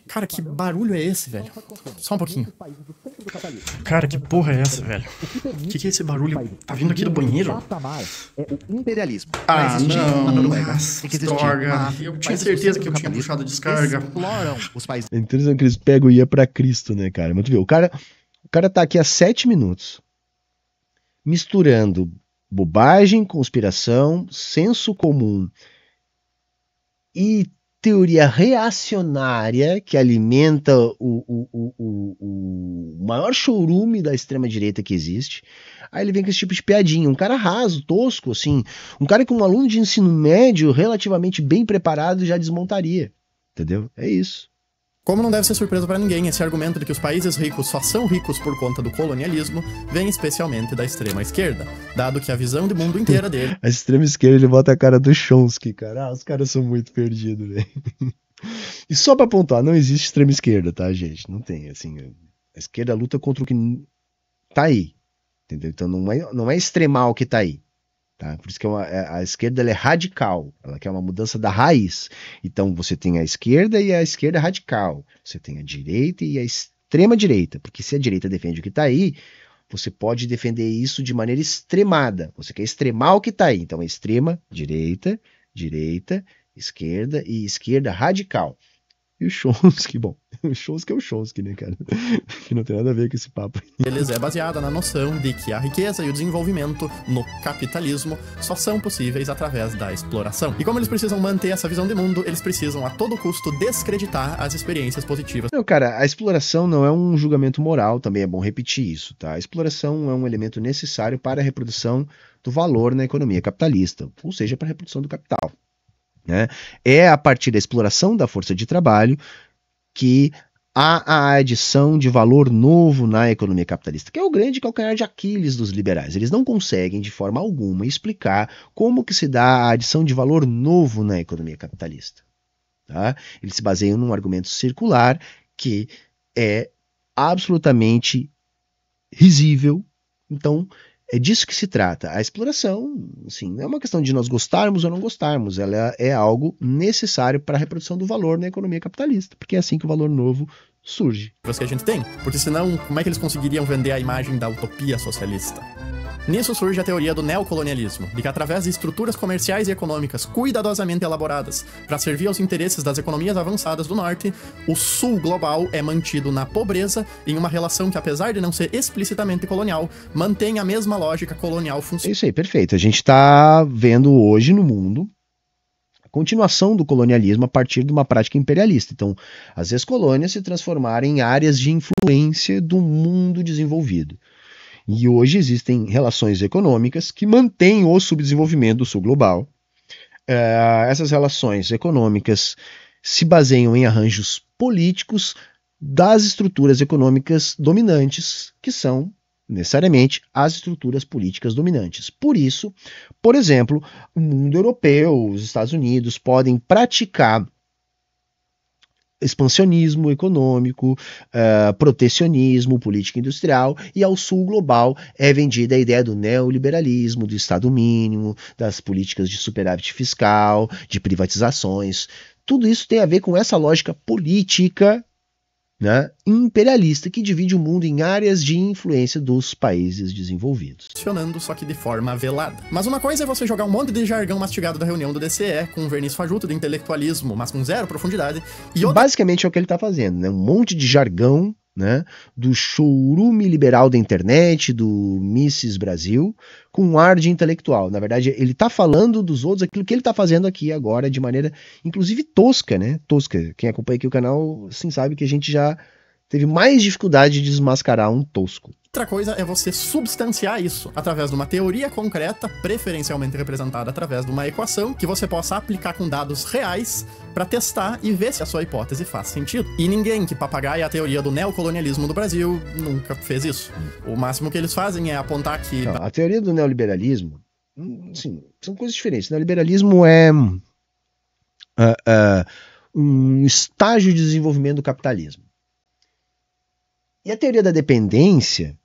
[SPEAKER 1] Cara, que barulho é esse, velho? Só um pouquinho. Cara, que porra é essa, velho? O que é esse barulho? Tá vindo aqui do banheiro?
[SPEAKER 4] É o imperialismo.
[SPEAKER 1] Ah, não.
[SPEAKER 4] Droga.
[SPEAKER 1] Eu tinha certeza que eu tinha puxado a descarga.
[SPEAKER 4] Exploram os países.
[SPEAKER 2] É interessante que eles pegam e ia pra Cristo, né, cara? Mas tu vê, o cara tá aqui há 7 minutos misturando bobagem, conspiração, senso comum e teoria reacionária que alimenta o maior chorume da extrema-direita que existe. Aí ele vem com esse tipo de piadinha. Um cara raso, tosco, assim. Um cara que um aluno de ensino médio relativamente bem preparado já desmontaria. Entendeu? É isso.
[SPEAKER 1] Como não deve ser surpresa para ninguém, esse argumento de que os países ricos só são ricos por conta do colonialismo vem especialmente da extrema esquerda, dado que a visão de mundo inteira dele...
[SPEAKER 2] A extrema esquerda, ele bota a cara do Chomsky, cara. Ah, os caras são muito perdidos, velho. E só pra pontuar, não existe extrema esquerda, tá, gente? Não tem, assim... A esquerda luta contra o que tá aí, entendeu? Então não é extremal o que tá aí. Tá? Por isso que a esquerda ela é radical, ela quer uma mudança da raiz. Então você tem a esquerda e a esquerda radical, você tem a direita e a extrema direita, porque se a direita defende o que está aí, você pode defender isso de maneira extremada, você quer extremar o que está aí, então é extrema direita, esquerda e esquerda radical. E o Chomsky, bom, o Chomsky é o Chomsky, né, cara? Que não tem nada a ver com esse papo.
[SPEAKER 1] Eles é baseada na noção de que a riqueza e o desenvolvimento no capitalismo só são possíveis através da exploração. E como eles precisam manter essa visão de mundo, eles precisam a todo custo descreditar as experiências positivas.
[SPEAKER 2] Não, cara, a exploração não é um julgamento moral, também é bom repetir isso, tá? A exploração é um elemento necessário para a reprodução do valor na economia capitalista, ou seja, para a reprodução do capital. Né? É a partir da exploração da força de trabalho que há a adição de valor novo na economia capitalista, que é o grande calcanhar de Aquiles dos liberais. Eles não conseguem, de forma alguma, explicar como que se dá a adição de valor novo na economia capitalista. Tá? Eles se baseiam num argumento circular que é absolutamente risível. Então, é disso que se trata. A exploração, assim, não é uma questão de nós gostarmos ou não gostarmos, ela é algo necessário para a reprodução do valor na economia capitalista, porque é assim que o valor novo surge.
[SPEAKER 1] Que a gente tem, porque senão, como é que eles conseguiriam vender a imagem da utopia socialista? Nisso surge a teoria do neocolonialismo, de que através de estruturas comerciais e econômicas cuidadosamente elaboradas para servir aos interesses das economias avançadas do Norte, o Sul global é mantido na pobreza em uma relação que, apesar de não ser explicitamente colonial, mantém a mesma lógica colonial funcionando.
[SPEAKER 2] É isso aí, perfeito. A gente está vendo hoje no mundo a continuação do colonialismo a partir de uma prática imperialista. Então, as ex-colônias se transformaram em áreas de influência do mundo desenvolvido. E hoje existem relações econômicas que mantêm o subdesenvolvimento do sul global. Essas relações econômicas se baseiam em arranjos políticos das estruturas econômicas dominantes, que são, necessariamente, as estruturas políticas dominantes. Por isso, por exemplo, o mundo europeu, os Estados Unidos, podem praticar expansionismo econômico, protecionismo, política industrial, e ao sul global é vendida a ideia do neoliberalismo, do Estado mínimo, das políticas de superávit fiscal, de privatizações. Tudo isso tem a ver com essa lógica política né, imperialista que divide o mundo em áreas de influência dos países desenvolvidos.
[SPEAKER 1] Funcionando, só que de forma velada. Mas uma coisa é você jogar um monte de jargão mastigado da reunião do DCE, com um verniz fajuto de intelectualismo, mas com zero profundidade, e outra...
[SPEAKER 2] Basicamente é o que ele está fazendo, né? Um monte de jargão, né, do chorume liberal da internet, do Mises Brasil, com um ar de intelectual. Na verdade, ele está falando dos outros, aquilo que ele está fazendo aqui agora, de maneira, inclusive, tosca, né? Tosca. Quem acompanha aqui o canal, assim, sabe que a gente já teve mais dificuldade de desmascarar um tosco.
[SPEAKER 1] Outra coisa é você substanciar isso através de uma teoria concreta, preferencialmente representada através de uma equação, que você possa aplicar com dados reais para testar e ver se a sua hipótese faz sentido. E ninguém que papagaia a teoria do neocolonialismo do Brasil nunca fez isso. O máximo que eles fazem é apontar que...
[SPEAKER 2] Não, a teoria do neoliberalismo, assim, são coisas diferentes. O neoliberalismo é um estágio de desenvolvimento do capitalismo. E a teoria da dependência,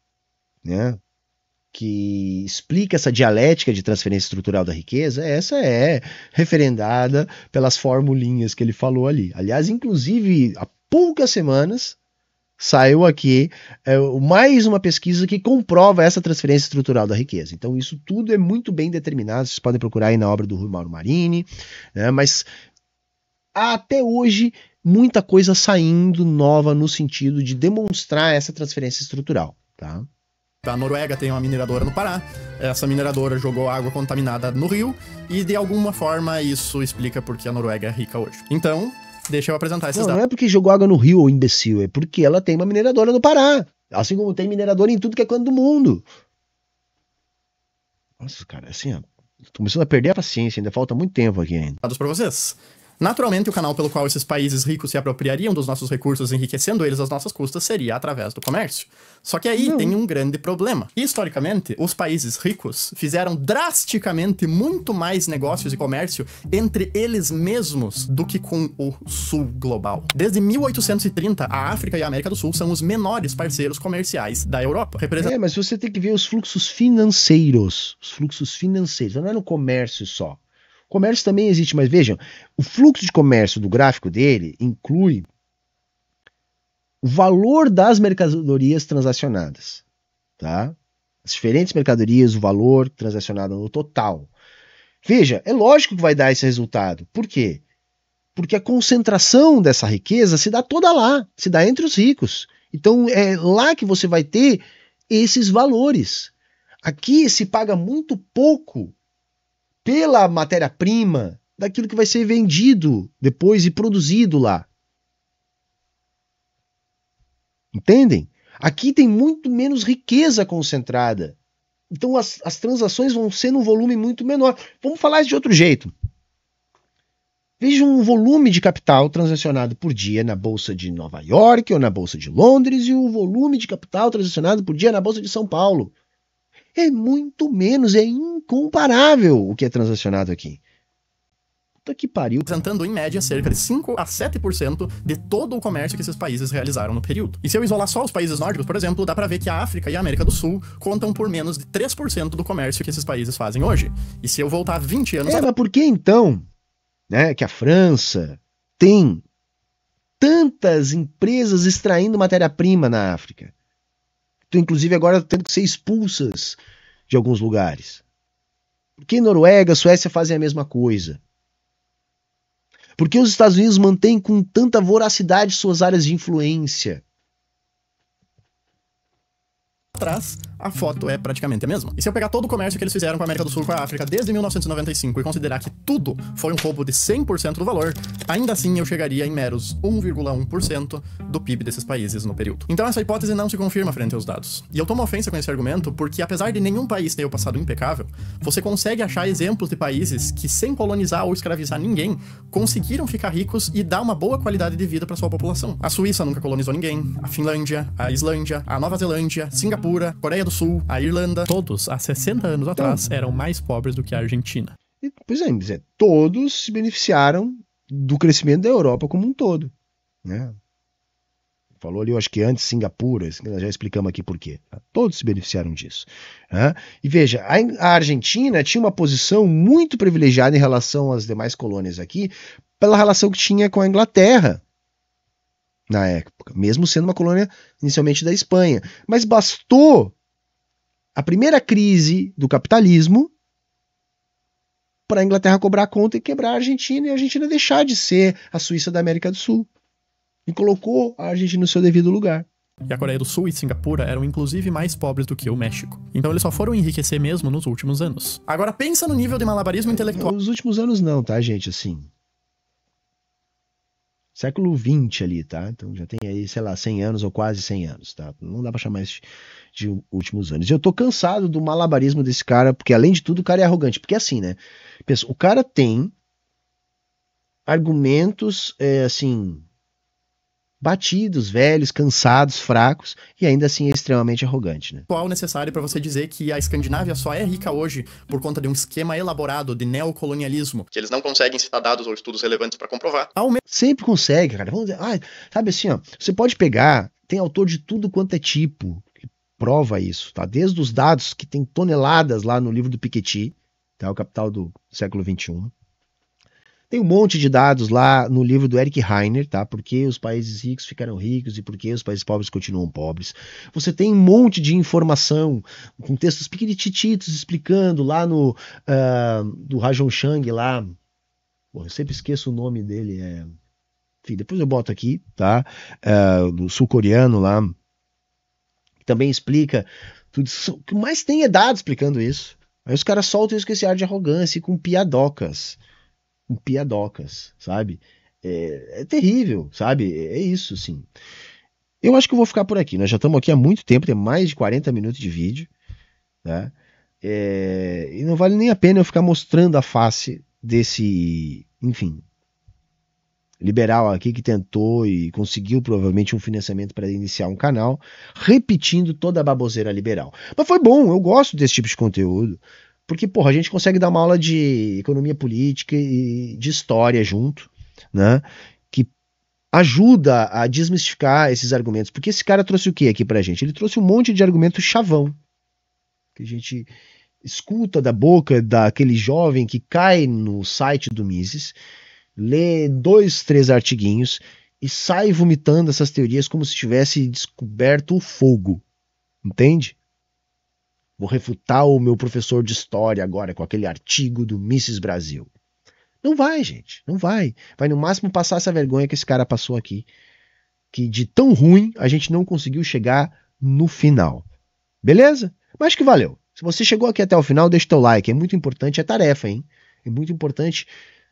[SPEAKER 2] né, que explica essa dialética de transferência estrutural da riqueza, essa é referendada pelas formulinhas que ele falou ali. Aliás, inclusive, há poucas semanas saiu aqui mais uma pesquisa que comprova essa transferência estrutural da riqueza. Então isso tudo é muito bem determinado, vocês podem procurar aí na obra do Rui Mauro Marini, né, mas há até hoje muita coisa saindo nova no sentido de demonstrar essa transferência estrutural, tá?
[SPEAKER 1] A Noruega tem uma mineradora no Pará, essa mineradora jogou água contaminada no rio e de alguma forma isso explica por que a Noruega é rica hoje. Então, deixa eu apresentar esses dados.
[SPEAKER 2] Não é porque jogou água no rio, ô imbecil, é porque ela tem uma mineradora no Pará, assim como tem mineradora em tudo que é canto do mundo. Nossa, cara, assim, ó, tô começando a perder a paciência, ainda falta muito tempo aqui ainda.
[SPEAKER 1] Dados para vocês. Naturalmente, o canal pelo qual esses países ricos se apropriariam dos nossos recursos, enriquecendo eles às nossas custas, seria através do comércio. Só que aí tem um grande problema. Historicamente, os países ricos fizeram drasticamente muito mais negócios e comércio entre eles mesmos do que com o sul global. Desde 1830, a África e a América do Sul são os menores parceiros comerciais da Europa.
[SPEAKER 2] Mas você tem que ver os fluxos financeiros. Os fluxos financeiros, não é no comércio só. O comércio também existe, mas vejam, o fluxo de comércio do gráfico dele inclui o valor das mercadorias transacionadas, tá? As diferentes mercadorias, o valor transacionado no total. Veja, é lógico que vai dar esse resultado. Por quê? Porque a concentração dessa riqueza se dá toda lá, se dá entre os ricos. Então é lá que você vai ter esses valores. Aqui se paga muito pouco pela matéria-prima daquilo que vai ser vendido depois e produzido lá. Entendem? Aqui tem muito menos riqueza concentrada. Então as transações vão ser num volume muito menor. Vamos falar de outro jeito. Vejam um volume de capital transacionado por dia na Bolsa de Nova York ou na Bolsa de Londres e o volume de capital transacionado por dia na Bolsa de São Paulo. É muito menos, é incomparável o que é transacionado aqui. Puta que pariu.
[SPEAKER 1] Representando, em média, cerca de 5 a 7% de todo o comércio que esses países realizaram no período. E se eu isolar só os países nórdicos, por exemplo, dá pra ver que a África e a América do Sul contam por menos de 3% do comércio que esses países fazem hoje. E se eu voltar 20 anos...
[SPEAKER 2] Mas por que então, né, que a França tem tantas empresas extraindo matéria-prima na África? Então, inclusive agora tendo que ser expulsas de alguns lugares. Por que Noruega, Suécia fazem a mesma coisa? Por que os Estados Unidos mantêm com tanta voracidade suas áreas de influência?
[SPEAKER 1] Atrás, a foto é praticamente a mesma. E se eu pegar todo o comércio que eles fizeram com a América do Sul e com a África desde 1995 e considerar que tudo foi um roubo de 100% do valor, ainda assim eu chegaria em meros 1,1% do PIB desses países no período. Então essa hipótese não se confirma frente aos dados. E eu tomo ofensa com esse argumento porque, apesar de nenhum país ter o passado impecável, você consegue achar exemplos de países que, sem colonizar ou escravizar ninguém, conseguiram ficar ricos e dar uma boa qualidade de vida para sua população. A Suíça nunca colonizou ninguém, a Finlândia, a Islândia, a Nova Zelândia, Singapura, Coreia do Sul, a Irlanda, todos há 60 anos atrás eram mais pobres do que a Argentina.
[SPEAKER 2] Pois é, todos se beneficiaram do crescimento da Europa como um todo, né? Falou ali, eu acho que antes Singapura, nós já explicamos aqui por quê. Todos se beneficiaram disso, né? E veja, a Argentina tinha uma posição muito privilegiada em relação às demais colônias aqui, pela relação que tinha com a Inglaterra. na época, mesmo sendo uma colônia inicialmente da Espanha. Mas bastou a primeira crise do capitalismo para a Inglaterra cobrar a conta e quebrar a Argentina, e a Argentina deixar de ser a Suíça da América do Sul. E colocou a Argentina no seu devido lugar.
[SPEAKER 1] E a Coreia do Sul e Singapura eram inclusive mais pobres do que o México. Então eles só foram enriquecer mesmo nos últimos anos. Agora pensa no nível de malabarismo intelectual.
[SPEAKER 2] Nos últimos anos não, tá, gente? Assim, século XX ali, tá? Então já tem aí, sei lá, 100 anos ou quase 100 anos, tá? Não dá pra chamar isso de últimos anos. E eu tô cansado do malabarismo desse cara, porque além de tudo o cara é arrogante. Porque assim, né? Pensa, o cara tem argumentos, assim, batidos, velhos, cansados, fracos, e ainda assim é extremamente arrogante, né?
[SPEAKER 1] Necessário para você dizer que a Escandinávia só é rica hoje por conta de um esquema elaborado de neocolonialismo, que eles não conseguem citar dados ou estudos relevantes para comprovar.
[SPEAKER 2] Sempre consegue, cara. Vamos dizer, sabe assim, ó, você pode pegar, tem autor de tudo quanto é tipo, que prova isso, tá? Desde os dados que tem toneladas lá no livro do Piketty, tá? O Capital do século XXI. Tem um monte de dados lá no livro do Eric Heiner, tá? Por que os países ricos ficaram ricos e por que os países pobres continuam pobres. Você tem um monte de informação com textos pequenititos explicando lá no do Rajon Chang lá. Pô, eu sempre esqueço o nome dele. Enfim, depois eu boto aqui, tá? Do sul-coreano lá. Que também explica tudo isso. O que mais tem é dados explicando isso. Aí os caras soltam isso com esse ar de arrogância e com piadocas. Sabe? É terrível, sabe? É isso, assim. Eu acho que eu vou ficar por aqui. Nós já estamos aqui há muito tempo, tem mais de 40 minutos de vídeo, tá? E não vale nem a pena eu ficar mostrando a face desse, enfim, liberal aqui que tentou e conseguiu provavelmente um financiamento para iniciar um canal, repetindo toda a baboseira liberal. Mas foi bom, eu gosto desse tipo de conteúdo. Porque, porra, a gente consegue dar uma aula de economia política e de história junto, né? Que ajuda a desmistificar esses argumentos. Porque esse cara trouxe o que aqui pra gente? Ele trouxe um monte de argumento chavão. Que a gente escuta da boca daquele jovem que cai no site do Mises, lê 2, 3 artiguinhos e sai vomitando essas teorias como se tivesse descoberto o fogo. Entende? Vou refutar o meu professor de história agora com aquele artigo do Mises Brasil. Não vai, gente. Não vai. Vai no máximo passar essa vergonha que esse cara passou aqui. Que de tão ruim a gente não conseguiu chegar no final. Beleza? Mas acho que valeu. Se você chegou aqui até o final, deixa o teu like. É muito importante. É tarefa, hein? É muito importante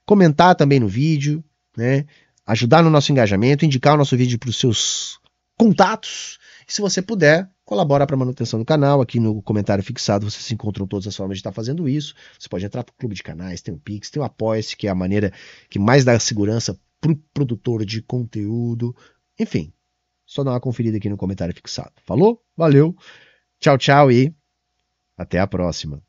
[SPEAKER 2] comentar também no vídeo, né? Ajudar no nosso engajamento, indicar o nosso vídeo para os seus contatos. E se você puder, colabora para a manutenção do canal. Aqui no comentário fixado vocês encontram todas as formas de estar fazendo isso. Você pode entrar para o clube de canais, tem o Pix, tem o Apoia-se, que é a maneira que mais dá segurança para o produtor de conteúdo. Enfim, só dá uma conferida aqui no comentário fixado. Falou? Valeu, tchau, tchau e até a próxima.